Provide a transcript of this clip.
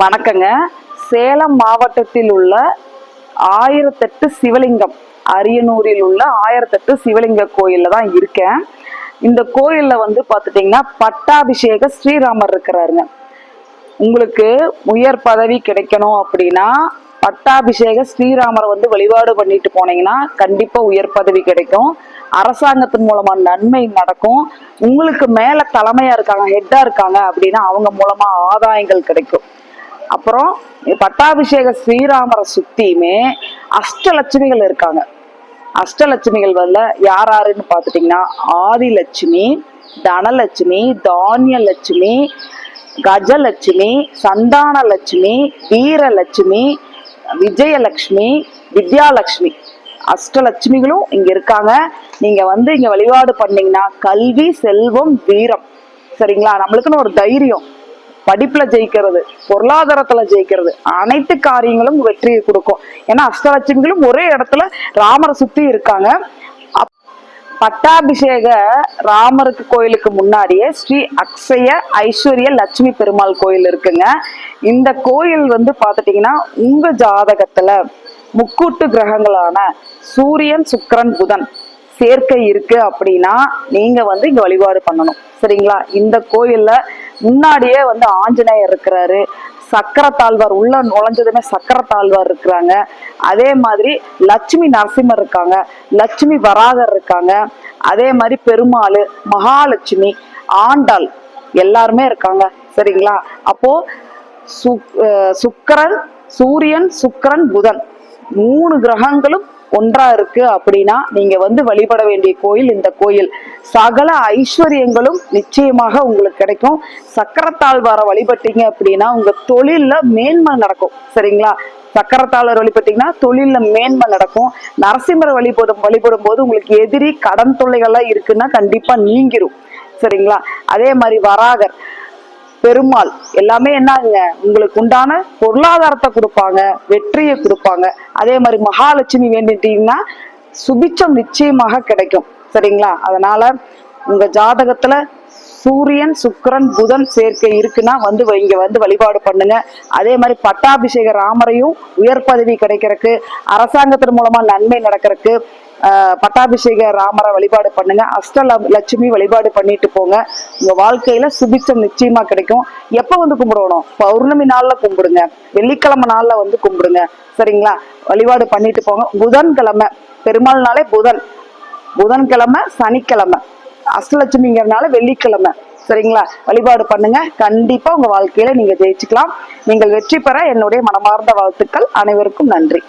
வணக்கங்க. சேலம் மாவட்டத்தில் உள்ள 1008 சிவலிங்கம், அரியனூரில் உள்ள 1008 சிவலிங்க கோயில்ல தான் இருக்கேன். இந்த கோயில்ல வந்து பாத்துட்டீங்கன்னா பட்டாபிஷேக ஸ்ரீராமர் இருக்கிறாருங்க. உங்களுக்கு உயர் பதவி கிடைக்கணும் அப்படின்னா பட்டாபிஷேக ஸ்ரீராமரை வந்து வழிபாடு பண்ணிட்டு போனீங்கன்னா கண்டிப்பா உயர் பதவி கிடைக்கும். அரசாங்கத்தின் மூலமா நன்மை நடக்கும். உங்களுக்கு மேல தலைமையா இருக்காங்க, ஹெட்டா இருக்காங்க அப்படின்னா அவங்க மூலமா ஆதாயங்கள் கிடைக்கும். அப்புறம் பட்டாபிஷேக ஸ்ரீராமரை சுத்தியுமே அஷ்டலட்சுமிகள் இருக்காங்க. அஷ்டலட்சுமிகள் வந்து யாருன்னு பாத்துட்டீங்கன்னா ஆதிலட்சுமி, தனலட்சுமி, தானியலட்சுமி, கஜலட்சுமி, சந்தானலட்சுமி, வீரலட்சுமி, விஜயலட்சுமி, வித்யாலட்சுமி, அஷ்டலட்சுமிகளும் இங்க இருக்காங்க. நீங்க வந்து இங்க வழிபாடு பண்ணீங்கன்னா கல்வி, செல்வம், வீரம், சரிங்களா? நம்மளுக்குன்னு ஒரு தைரியம், படிப்புல ஜெயிக்கிறது, பொருளாதாரத்துல ஜெயிக்கிறது, அனைத்து காரியங்களும் வெற்றியை கொடுக்கும். ஏன்னா அஷ்டலட்சுமிகளும் ஒரே இடத்துல ராமரை சுத்தி இருக்காங்க. பட்டாபிஷேக ராமருக்கு கோயிலுக்கு முன்னாடியே ஸ்ரீ அக்ஷய ஐஸ்வர்ய லட்சுமி பெருமாள் கோயில் இருக்குங்க. இந்த கோயில் வந்து பாத்துட்டீங்கன்னா உங்க ஜாதகத்துல முக்கூட்டு கிரகங்களான சூரியன், சுக்கிரன், புதன் சேர்க்கை இருக்கு அப்படின்னா நீங்க வந்து இங்க வழிபாடு பண்ணணும், சரிங்களா? இந்த கோயில்ல முன்னாடியே வந்து ஆஞ்சநேயர் இருக்கிறாரு, சக்கரத்தாழ்வார் உள்ள நுழைஞ்சதுமே சக்கரத்தாழ்வார் இருக்கிறாங்க. அதே மாதிரி லட்சுமி நரசிம்மர் இருக்காங்க, லட்சுமி வராகர் இருக்காங்க, அதே மாதிரி பெருமாள், மகாலட்சுமி, ஆண்டாள் எல்லாருமே இருக்காங்க, சரிங்களா? அப்போ சுக்கிரன், சூரியன், சுக்கிரன், புதன் 3 கிரகங்களும் ஒன்றா இருக்கு அப்படின்னா நீங்க வந்து வழிபட வேண்டிய கோயில் இந்த கோயில். சகல ஐஸ்வர்யங்களும் நிச்சயமாக உங்களுக்கு கிடைக்கும். சக்கரத்தாழ்வார வழிபட்டீங்க அப்படின்னா உங்க தொழில்ல மேன்மை நடக்கும், சரிங்களா? சக்கரத்தாழ்வார் வழிபட்டீங்கன்னா தொழில்ல மேன்மை நடக்கும். நரசிம்மர் வழிபடும் போது உங்களுக்கு எதிரி, கடன் தொல்லைகள்லாம் இருக்குன்னா கண்டிப்பா நீங்கிரும், சரிங்களா? அதே மாதிரி வராகர், பெருமாள் எல்லாமே என்னங்க உங்களுக்கு உண்டான பொருளாதாரத்தை கொடுப்பாங்க, வெற்றியை கொடுப்பாங்க. அதே மாதிரி மகாலட்சுமி வேண்டிட்டீங்கன்னா சுபிச்சம் நிச்சயமாக கிடைக்கும், சரிங்களா? அதனால உங்க ஜாதகத்துல சூரியன், சுக்கிரன், புதன் சேர்க்கை இருக்குன்னா வந்து இங்க வந்து வழிபாடு பண்ணுங்க. அதே மாதிரி பட்டாபிஷேக ராமரையும் உயர் பதவி கிடைக்கிறதுக்கு, அரசாங்கத்தின் மூலமா நன்மை நடக்கிறதுக்கு பட்டாபிஷேக ராமரை வழிபாடு பண்ணுங்க. அஷ்டலட்சுமி வழிபாடு பண்ணிட்டு போங்க. உங்க வாழ்க்கையில சுபிச்சம் நிச்சயமா கிடைக்கும். எப்ப வந்து கும்பிடணும்? பௌர்ணமி நாள்ல கும்பிடுங்க, வெள்ளிக்கிழமை நாள்ல வந்து கும்பிடுங்க, சரிங்களா? வழிபாடு பண்ணிட்டு போங்க. புதன்கிழமை, பெருமாள்னாலே புதன், புதன்கிழமை, சனிக்கிழமை, அஷ்டலட்சுமிங்கிறதுனால வெள்ளிக்கிழமை, சரிங்களா? வழிபாடு பண்ணுங்க. கண்டிப்பா உங்க வாழ்க்கையில நீங்க ஜெயிச்சுக்கலாம். நீங்கள் வெற்றி பெற என்னுடைய மனமார்ந்த வாழ்த்துக்கள். அனைவருக்கும் நன்றி.